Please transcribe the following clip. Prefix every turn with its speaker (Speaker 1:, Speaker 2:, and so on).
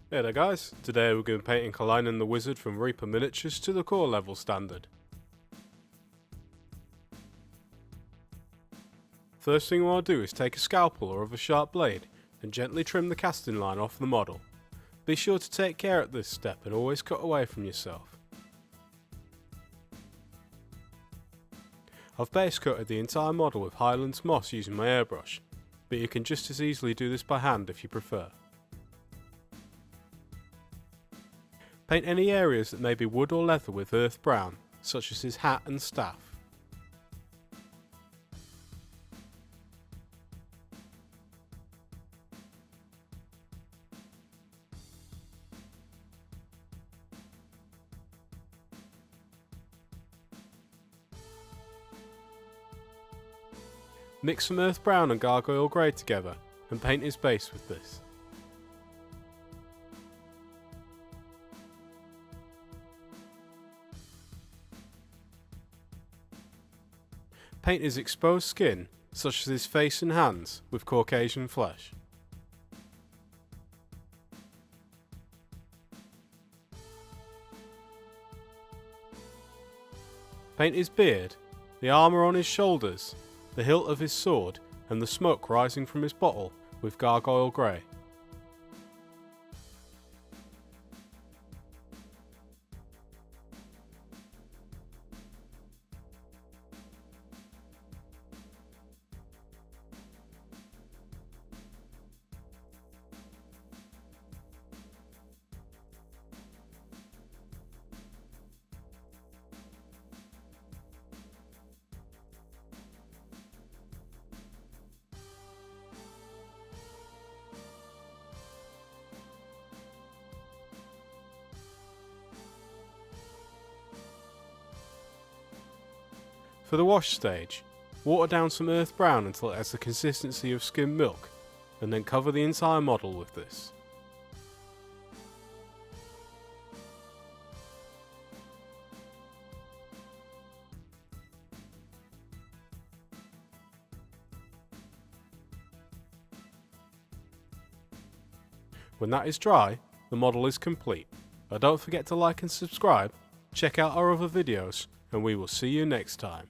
Speaker 1: Hey there guys, today we're going to be painting Kelainen the Wizard from Reaper Miniatures to the core level standard. First thing we want to do is take a scalpel or other sharp blade and gently trim the casting line off the model. Be sure to take care at this step and always cut away from yourself. I've base coated the entire model with Highlands moss using my airbrush, but you can just as easily do this by hand if you prefer. Paint any areas that may be wood or leather with earth brown, such as his hat and staff. Mix some earth brown and gargoyle grey together and paint his base with this. Paint his exposed skin, such as his face and hands, with Caucasian flesh. Paint his beard, the armour on his shoulders, the hilt of his sword, and the smoke rising from his bottle with gargoyle grey. For the wash stage, water down some earth brown until it has the consistency of skimmed milk, and then cover the entire model with this. When that is dry, the model is complete. But don't forget to like and subscribe, check out our other videos, and we will see you next time.